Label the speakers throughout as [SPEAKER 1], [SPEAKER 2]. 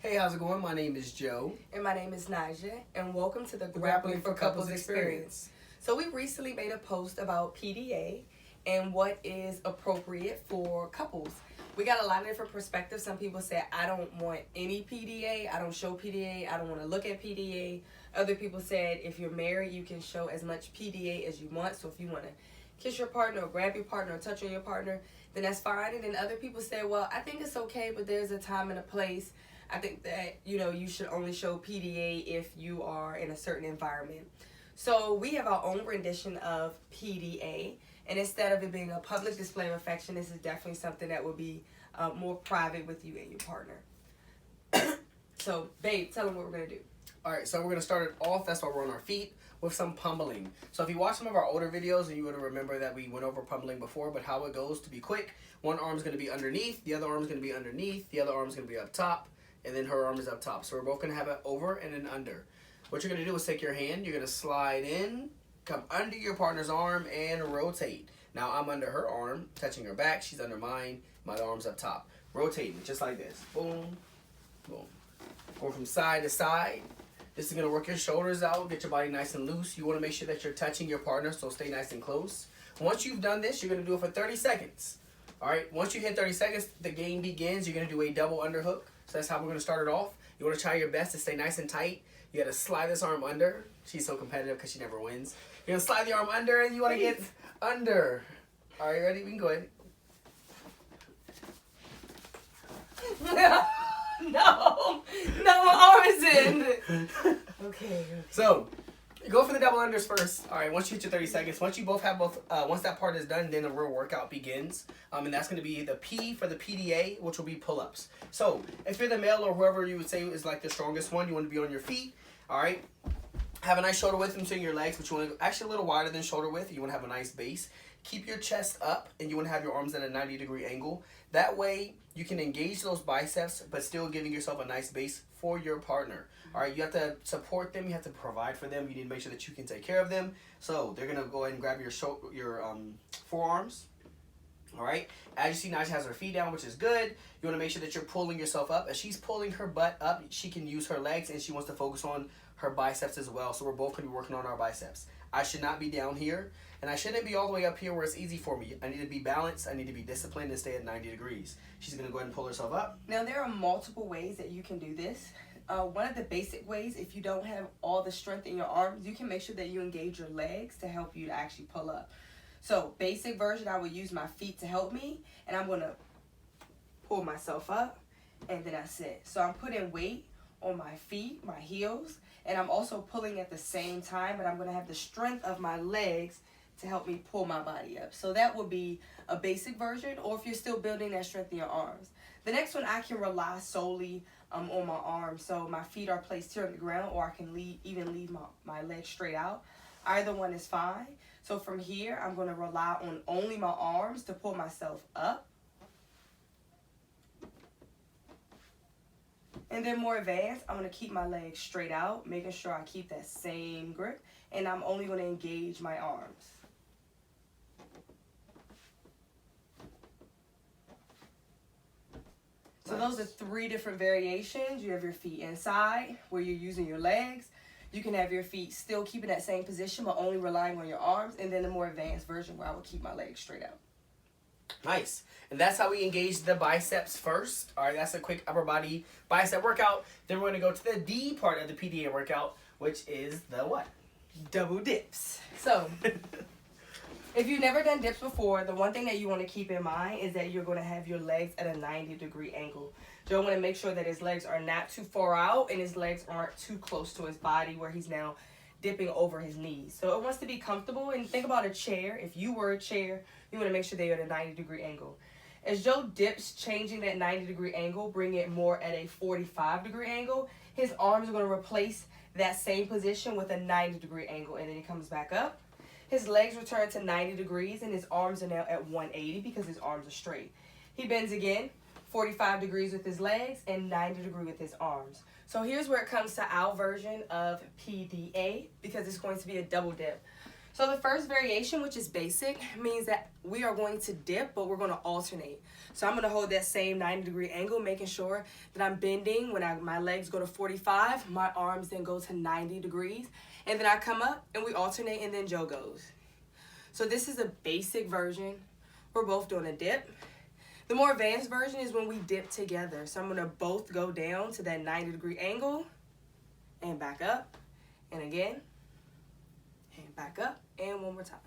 [SPEAKER 1] Hey, how's it going? My name is Joe.
[SPEAKER 2] And my name is Naja, and welcome to the
[SPEAKER 1] Grappling For Couples Xperience.
[SPEAKER 2] So we recently made a post about PDA and what is appropriate for couples. We got a lot of different perspectives. Some people say, I don't want any PDA, I don't show PDA, I don't want to look at PDA. Other people said, if you're married, you can show as much PDA as you want. So if you want to kiss your partner or grab your partner or touch on your partner, then that's fine. And then other people say, well, I think it's okay, but there's a time and a place. I think that, you should only show PDA if you are in a certain environment. So we have our own rendition of PDA. And instead of it being a public display of affection, this is definitely something that would be more private with you and your partner. So, babe, tell them what we're going to do.
[SPEAKER 1] All right, so we're going to start it off. That's why we're on our feet with some pummeling. So if you watch some of our older videos, you would remember that we went over pummeling before, but how it goes, to be quick, one arm's going to be underneath, the other arm's going to be underneath, the other arm's going to be up top, and then her arm is up top. So we're both going to have it over and then under. What you're going to do is take your hand, you're going to slide in, come under your partner's arm, and rotate. Now I'm under her arm, touching her back. She's under mine. My arm's up top. Rotating, just like this. Boom, boom. Going from side to side. This is going to work your shoulders out, get your body nice and loose. You want to make sure that you're touching your partner, so stay nice and close. Once you've done this, you're going to do it for 30 seconds. All right, once you hit 30 seconds, the game begins. You're going to do a double underhook. So that's how we're going to start it off. You want to try your best to stay nice and tight. You got to slide this arm under. She's so competitive because she never wins. You're going to slide the arm under, and you want to get under. All right, ready? We can go ahead.
[SPEAKER 2] No, my arm is in. Okay.
[SPEAKER 1] So, you go for the double unders first. All right, once you hit your 30 seconds, once you both have once that part is done, then the real workout begins. And that's going to be the P for the PDA, which will be pull-ups. So, if you're the male or whoever you would say is like the strongest one, you want to be on your feet. All right. Have a nice shoulder width between your legs, but you want to go actually a little wider than shoulder width. You want to have a nice base. Keep your chest up, and you want to have your arms at a 90-degree angle. That way, you can engage those biceps, but still giving yourself a nice base for your partner. All right, you have to support them. You have to provide for them. You need to make sure that you can take care of them. So they're going to go ahead and grab your forearms. All right, as you see, Naja has her feet down, which is good. You want to make sure that you're pulling yourself up. As she's pulling her butt up, she can use her legs, and she wants to focus on her biceps as well. So we're both going to be working on our biceps. I should not be down here, and I shouldn't be all the way up here where it's easy for me. I need to be balanced. I need to be disciplined and stay at 90 degrees. She's going to go ahead and pull herself up.
[SPEAKER 2] Now, there are multiple ways that you can do this. One of the basic ways, if you don't have all the strength in your arms, you can make sure that you engage your legs to help you to actually pull up. So, basic version, I would use my feet to help me, and I'm going to pull myself up, and then I sit. So, I'm putting weight on my feet, my heels, and I'm also pulling at the same time, but I'm going to have the strength of my legs to help me pull my body up. So that would be a basic version, or if you're still building that strength in your arms. The next one, I can rely solely on my arms. So my feet are placed here on the ground, or I can even leave my legs straight out. Either one is fine. So from here, I'm going to rely on only my arms to pull myself up. And then more advanced, I'm going to keep my legs straight out, making sure I keep that same grip. And I'm only going to engage my arms. So those are 3 different variations. You have your feet inside, where you're using your legs. You can have your feet still keeping that same position, but only relying on your arms. And then the more advanced version, where I would keep my legs straight out.
[SPEAKER 1] Nice. And that's how we engage the biceps first. All right, that's a quick upper body bicep workout. Then we're going to go to the D part of the PDA workout, which is the what?
[SPEAKER 2] Double dips. So, if you've never done dips before, the one thing that you want to keep in mind is that you're going to have your legs at a 90-degree angle. Joe want to make sure that his legs are not too far out and his legs aren't too close to his body where he's now dipping over his knees. So it wants to be comfortable. And think about a chair. If you were a chair, you want to make sure they're at a 90-degree angle. As Joe dips, changing that 90-degree angle, bring it more at a 45-degree angle, his arms are going to replace that same position with a 90-degree angle, and then he comes back up. His legs return to 90 degrees, and his arms are now at 180 because his arms are straight. He bends again, 45 degrees with his legs, and 90 degrees with his arms. So here's where it comes to our version of PDA, because it's going to be a double dip. So the first variation, which is basic, means that we are going to dip, but we're going to alternate. So I'm going to hold that same 90-degree angle, making sure that I'm bending. When my legs go to 45, my arms then go to 90 degrees. And then I come up and we alternate, and then Joe goes. So this is a basic version. We're both doing a dip. The more advanced version is when we dip together. So I'm going to both go down to that 90-degree angle and back up. And again. And back up. And one more time.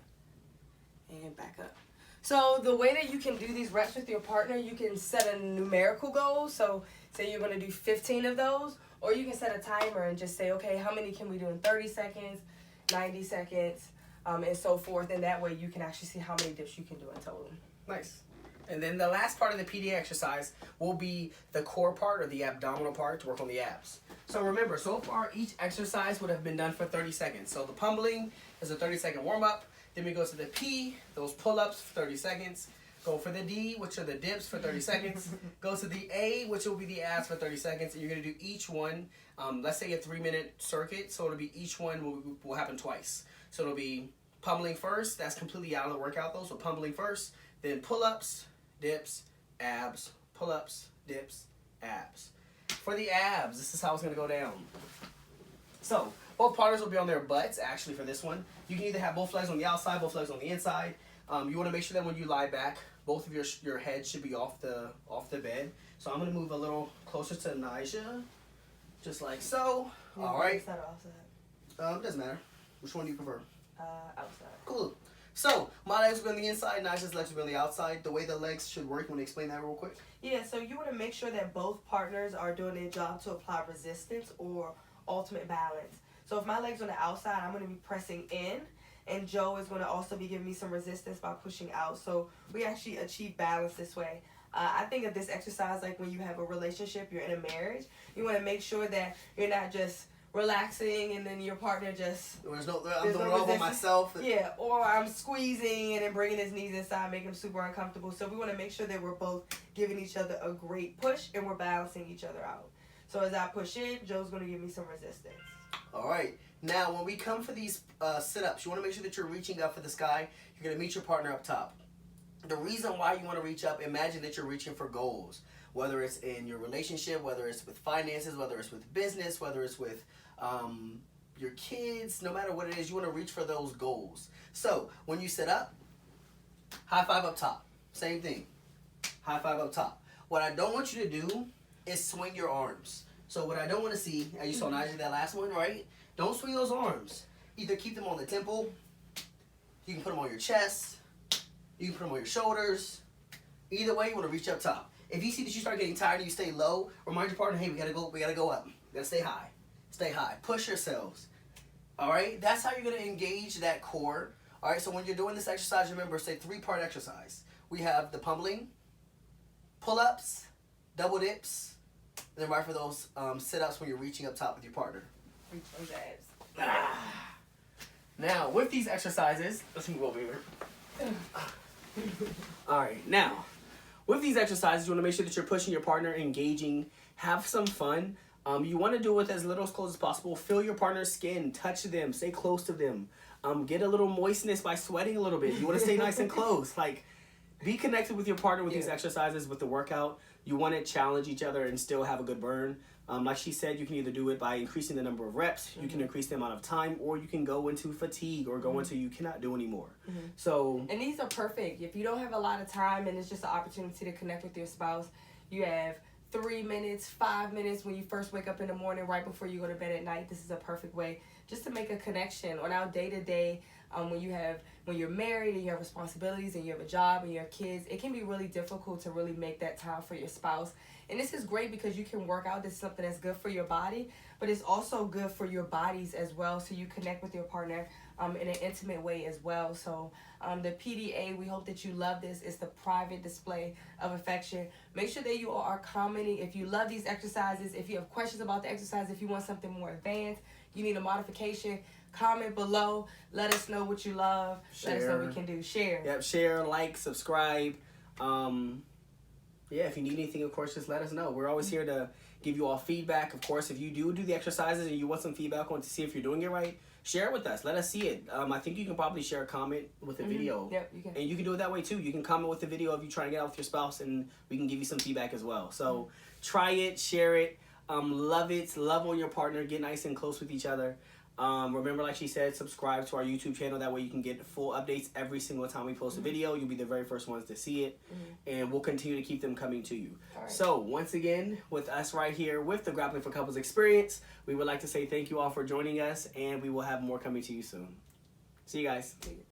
[SPEAKER 2] And back up. So the way that you can do these reps with your partner, you can set a numerical goal. So say you're going to do 15 of those. Or you can set a timer and just say, okay, how many can we do in 30 seconds, 90 seconds, and so forth. And that way you can actually see how many dips you can do in total.
[SPEAKER 1] Nice. And then the last part of the PDA exercise will be the core part or the abdominal part to work on the abs. So remember, so far each exercise would have been done for 30 seconds. So the pummeling is a 30-second warm-up. Then we go to the P, those pull-ups for 30 seconds. Go for the D, which are the dips for 30 seconds. Go to the A, which will be the abs for 30 seconds. And you're going to do each one, let's say a 3-minute circuit. So it'll be each one will happen twice. So it'll be pummeling first. That's completely out of the workout though. So pummeling first, then pull-ups, dips, abs, pull-ups, dips, abs. For the abs, this is how it's going to go down. So both partners will be on their butts actually for this one. You can either have both legs on the outside, both legs on the inside. You want to make sure that when you lie back, both of your heads should be off the bed. So I'm going to move a little closer to Nija, just like so. All right.
[SPEAKER 2] Inside or outside?
[SPEAKER 1] Doesn't matter. Which one do you prefer?
[SPEAKER 2] Outside.
[SPEAKER 1] Cool. So my legs will be on the inside, Nija's legs will be on the outside. The way the legs should work, you want to explain that real quick?
[SPEAKER 2] Yeah, so you want to make sure that both partners are doing their job to apply resistance or ultimate balance. So if my legs on the outside, I'm going to be pressing in, and Joe is going to also be giving me some resistance by pushing out. So we actually achieve balance this way. I think of this exercise like when you have a relationship, you're in a marriage, you want to make sure that you're not just relaxing and then your partner just...
[SPEAKER 1] I'm doing it all by myself.
[SPEAKER 2] Yeah, or I'm squeezing and then bringing his knees inside, making him super uncomfortable. So we want to make sure that we're both giving each other a great push and we're balancing each other out. So as I push in, Joe's going to give me some resistance.
[SPEAKER 1] All right. Now, when we come for these sit-ups, you want to make sure that you're reaching up for the sky. You're going to meet your partner up top. The reason why you want to reach up, imagine that you're reaching for goals, whether it's in your relationship, whether it's with finances, whether it's with business, whether it's with your kids, no matter what it is, you want to reach for those goals. So, when you sit up, high five up top. Same thing. High five up top. What I don't want you to do is swing your arms. So what I don't want to see, as you saw Nigel that last one, right? Don't swing those arms. Either keep them on the temple, you can put them on your chest, you can put them on your shoulders. Either way, you want to reach up top. If you see that you start getting tired and you stay low, remind your partner, hey, we gotta go up. We gotta stay high. Stay high. Push yourselves. Alright? That's how you're gonna engage that core. Alright, so when you're doing this exercise, remember, it's a 3-part exercise. We have the pummeling, pull-ups, double dips, and then right for those sit-ups when you're reaching up top with your partner.
[SPEAKER 2] Reach those abs.
[SPEAKER 1] Now, with these exercises, let's move over here. Alright, now, with these exercises, you want to make sure that you're pushing your partner, engaging, have some fun. You want to do it with as little as close as possible. Feel your partner's skin, touch them, stay close to them. Get a little moistness by sweating a little bit. You want to stay nice and close. Like, be connected with your partner with these exercises, with the workout. You want to challenge each other and still have a good burn. Like she said, you can either do it by increasing the number of reps, you can increase the amount of time, or you can go into fatigue or go into you cannot do anymore. So,
[SPEAKER 2] and these are perfect. If you don't have a lot of time and it's just an opportunity to connect with your spouse, you have 3 minutes, 5 minutes when you first wake up in the morning, right before you go to bed at night. This is a perfect way just to make a connection on our day-to-day. When you're married and you have responsibilities and you have a job and you have kids, it can be really difficult to really make that time for your spouse. And this is great because you can work out. This is something that's good for your body, but it's also good for your bodies as well. So you connect with your partner in an intimate way as well. So the PDA, we hope that you love this. It's the private display of affection. Make sure that you are commenting if you love these exercises. If you have questions about the exercise, if you want something more advanced, you need a modification, comment below. Let us know what you love.
[SPEAKER 1] Share.
[SPEAKER 2] Let us know what we can do. Share.
[SPEAKER 1] Yep, share, like, subscribe. Yeah, if you need anything, of course, just let us know. We're always here to give you all feedback. Of course, if you do the exercises and you want some feedback on to see if you're doing it right, share it with us. Let us see it. I think you can probably share a comment with a video.
[SPEAKER 2] Yep, you can.
[SPEAKER 1] And you can do it that way too. You can comment with the video of you trying to get out with your spouse, and we can give you some feedback as well. So try it, share it, love it, love on your partner, get nice and close with each other. Remember, like she said, subscribe to our YouTube channel. That way you can get full updates every single time we post a video. You'll be the very first ones to see it. And we'll continue to keep them coming to you.
[SPEAKER 2] Right.
[SPEAKER 1] So, once again, with us right here with the Grappling for Couples Experience, we would like to say thank you all for joining us. And we will have more coming to you soon. See you guys.